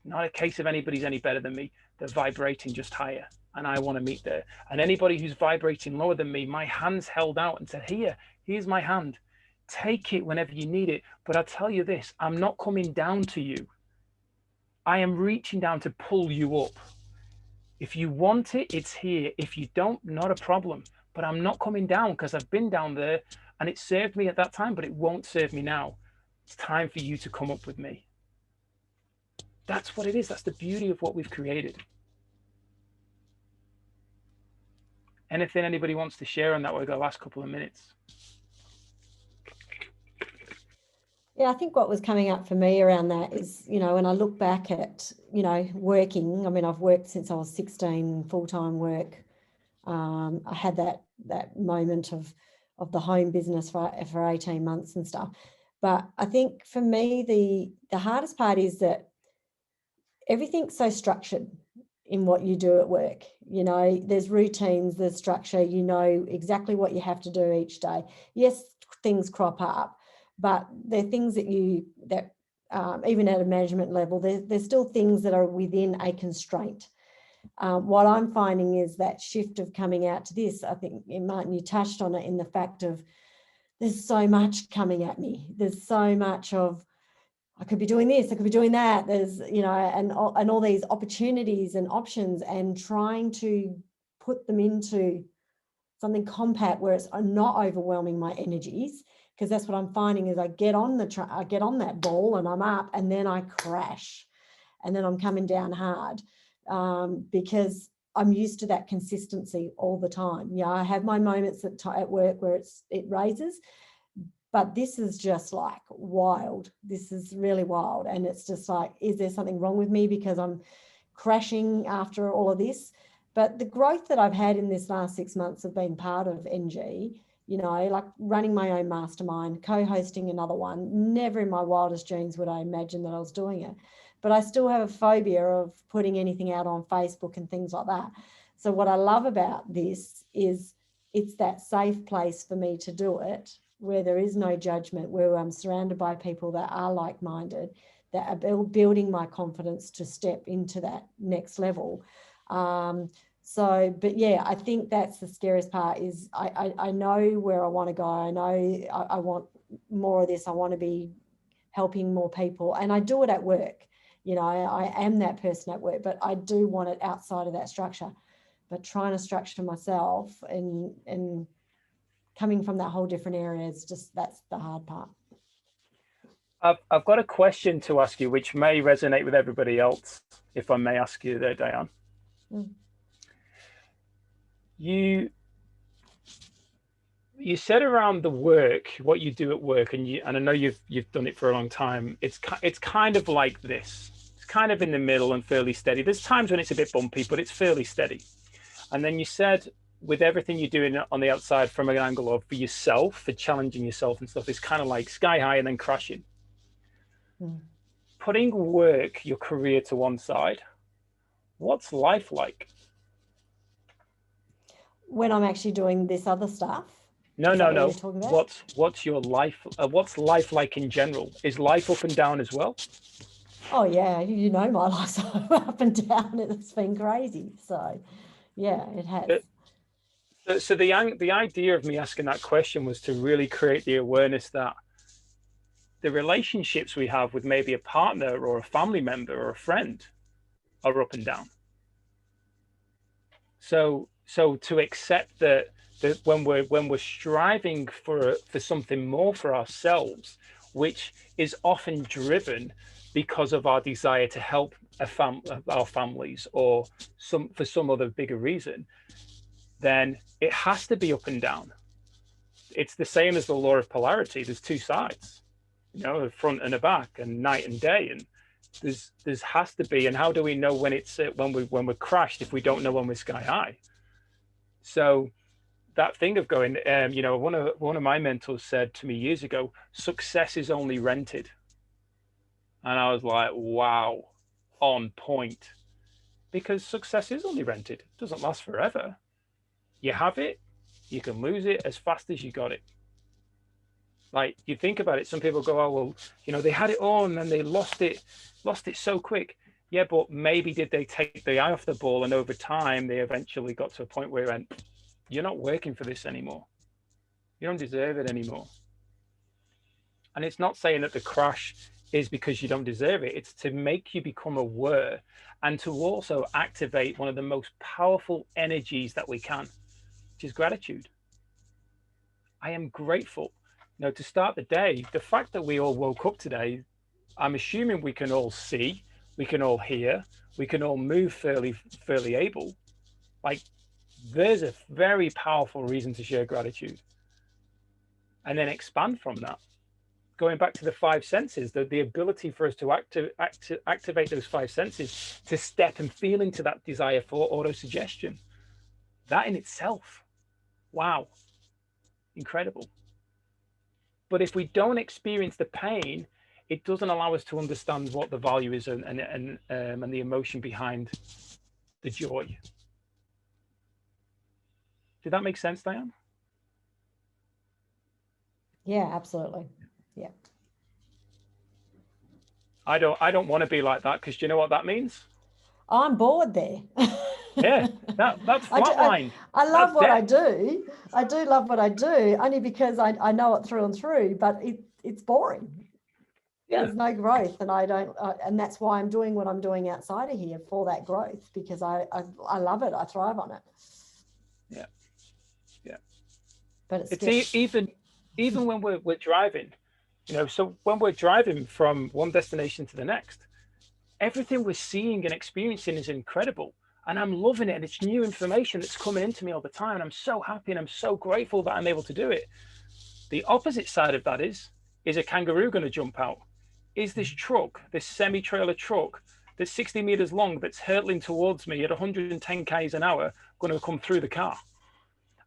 Not a case of anybody's any better than me. They're vibrating just higher, and I want to meet there. And anybody who's vibrating lower than me, my hand's held out and said, here's my hand. Take it whenever you need it. But I tell you this, I'm not coming down to you. I am reaching down to pull you up. If you want it, it's here. If you don't, not a problem. But I'm not coming down, because I've been down there and it served me at that time, but it won't serve me now. It's time for you to come up with me. That's what it is. That's the beauty of what we've created. Anything anybody wants to share on that? We've got the last couple of minutes. Yeah, I think what was coming up for me around that is, you know, when I look back at, you know, working, I mean, I've worked since I was 16, full-time work. I had that moment of the home business for 18 months and stuff. But I think for me, the hardest part is that everything's so structured in what you do at work. You know, there's routines, there's structure, you know exactly what you have to do each day. Yes, things crop up, but they're things that even at a management level, there's still things that are within a constraint. What I'm finding is that shift of coming out to this, I think, Martin, you touched on it in the fact of there's so much coming at me. There's so much of, I could be doing this, I could be doing that. There's, you know, and all these opportunities and options, and trying to put them into something compact where it's not overwhelming my energies. Because that's what I'm finding is I get on that ball and I'm up, and then I crash, and then I'm coming down hard, because I'm used to that consistency all the time. Yeah, I have my moments at work where it raises, but this is just like wild. This is really wild, and it's just like, is there something wrong with me because I'm crashing after all of this? But the growth that I've had in this last 6 months of being part of NG, you know, like running my own mastermind, co-hosting another one, never in my wildest dreams would I imagine that I was doing it. But I still have a phobia of putting anything out on Facebook and things like that. So what I love about this is it's that safe place for me to do it, where there is no judgment, where I'm surrounded by people that are like-minded, that are building my confidence to step into that next level. But yeah, I think that's the scariest part is I know where I want to go. I know I want more of this. I want to be helping more people, and I do it at work. You know, I am that person at work, but I do want it outside of that structure. But trying to structure myself and coming from that whole different area is just, that's the hard part. I've got a question to ask you, which may resonate with everybody else, if I may ask you there, Diane. You said around the work, what you do at work, and I know you've done it for a long time. It's kind of like this. It's kind of in the middle and fairly steady. There's times when it's a bit bumpy, but it's fairly steady. And then you said with everything you're doing on the outside from an angle of for yourself, for challenging yourself and stuff, it's kind of like sky high and then crashing. Putting work, your career to one side, what's life like? When I'm actually doing this other stuff? No. What's your life? What's life like in general? Is life up and down as well? Oh yeah, you know my life's up and down. It's been crazy. So yeah, it has. So the idea of me asking that question was to really create the awareness that the relationships we have with maybe a partner or a family member or a friend are up and down. So to accept that when we're striving for something more for ourselves, which is often driven because of our desire to help our families or for some other bigger reason, then it has to be up and down. It's the same as the law of polarity. There's two sides, you know, a front and a back, and night and day, and there's has to be. And how do we know when we're crashed if we don't know when we're sky high? So that thing of going, you know, one of my mentors said to me years ago, success is only rented. And I was like, wow, on point. Because success is only rented. It doesn't last forever. You have it, you can lose it as fast as you got it. Like, you think about it, some people go, oh, well, you know, they had it all and then they lost it so quick. Yeah, but maybe did they take the eye off the ball, and over time they eventually got to a point where you're not working for this anymore. You don't deserve it anymore. And it's not saying that the crash is because you don't deserve it. It's to make you become aware and to also activate one of the most powerful energies that we can, which is gratitude. I am grateful. You know, to start the day, the fact that we all woke up today, I'm assuming we can all see, we can all hear, we can all move fairly able. Like, there's a very powerful reason to share gratitude. And then expand from that. Going back to the five senses, the ability for us to activate those five senses, to step and feel into that desire for auto-suggestion. That in itself, wow, incredible. But if we don't experience the pain, it doesn't allow us to understand what the value is and the emotion behind the joy. Did that make sense, Diane? Yeah, absolutely. Yeah. I don't want to be like that, because do you know what that means? I'm bored there. Yeah, that's flatline. I love what I do. I do love what I do, only because I know it through and through, but it's boring. Yeah. There's no growth, and I don't, and that's why I'm doing what I'm doing outside of here, for that growth, because I love it. I thrive on it. Yeah, yeah. But it's even when we're driving, you know. So when we're driving from one destination to the next, everything we're seeing and experiencing is incredible. And I'm loving it. And it's new information that's coming into me all the time. And I'm so happy and I'm so grateful that I'm able to do it. The opposite side of that is a kangaroo going to jump out? Is this truck, this semi-trailer truck that's 60 meters long, that's hurtling towards me at 110 k's an hour, going to come through the car?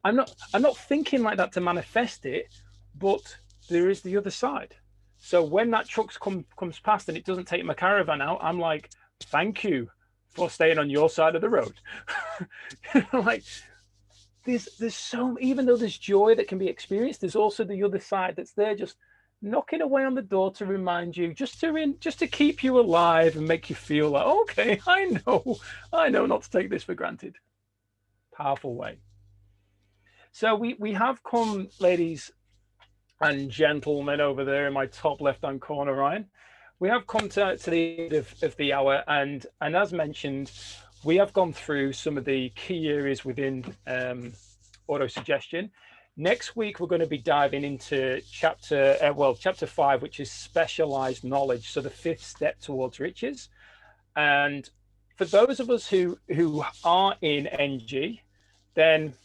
I'm not thinking like that to manifest it, but there is the other side. So when that truck comes past and it doesn't take my caravan out, I'm like, thank you for staying on your side of the road. Like, there's so, even though there's joy that can be experienced, there's also the other side that's there, just knocking away on the door to remind you, just to keep you alive and make you feel like, okay, I know not to take this for granted. Powerful way. So we have come, ladies and gentlemen, over there in my top left-hand corner, Ryan. We have come to the end of the hour, and as mentioned, we have gone through some of the key areas within auto-suggestion. Next week, we're going to be diving into chapter 5, which is specialized knowledge. So the 5th step towards riches. And for those of us who are in NG, then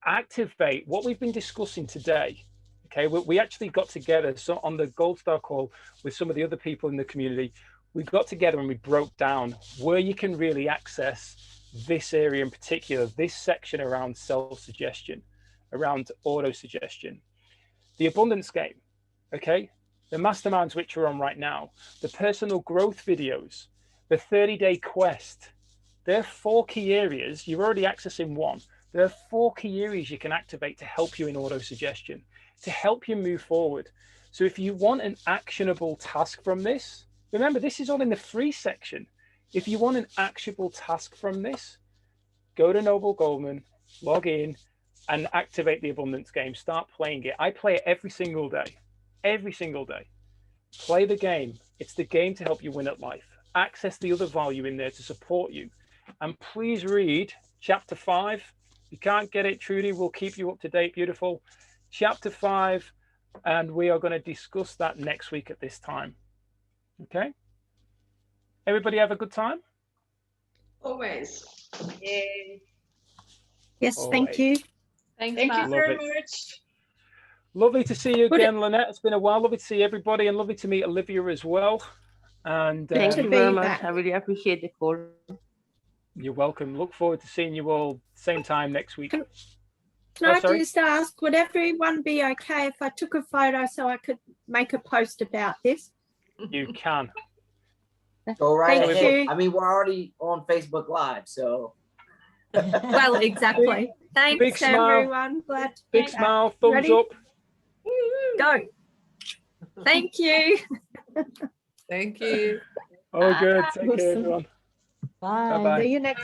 activate what we've been discussing today. Okay, we actually got together on the Gold Star call with some of the other people in the community. We got together and we broke down where you can really access this area in particular, this section around self-suggestion, around auto-suggestion, the abundance game, okay, the masterminds which are on right now, the personal growth videos, the 30-day quest. There are 4 key areas. You're already accessing one. There are 4 key areas you can activate to help you in auto-suggestion, to help you move forward. So if you want an actionable task from this, remember, this is all in the free section. If you want an actionable task from this, go to Noble Goldman, log in, and activate the abundance game. Start playing it. I play it every single day. Every single day. Play the game. It's the game to help you win at life. Access the other value in there to support you. And please read chapter 5. If you can't get it, Trudy will keep you up to date. Beautiful. Chapter 5, and we are going to discuss that next week at this time. Okay? Everybody have a good time? Always. Yeah. Yes, Always. thank you. Thank you very much. Lovely to see you again, Lynette. It's been a while. Lovely to see everybody, and lovely to meet Olivia as well. And thank you very much. I really appreciate the call. You're welcome. Look forward to seeing you all same time next week. Can I sorry? just ask, would everyone be okay if I took a photo so I could make a post about this? You can. Go right Thank ahead. you. I mean, we're already on Facebook Live, so. Well, exactly. Thanks, Big smile. everyone. Glad to Big be back. smile, thumbs Ready? up. Go. Thank you. Thank you. Oh, good. Take care, Awesome. everyone. Bye. Bye-bye. See you next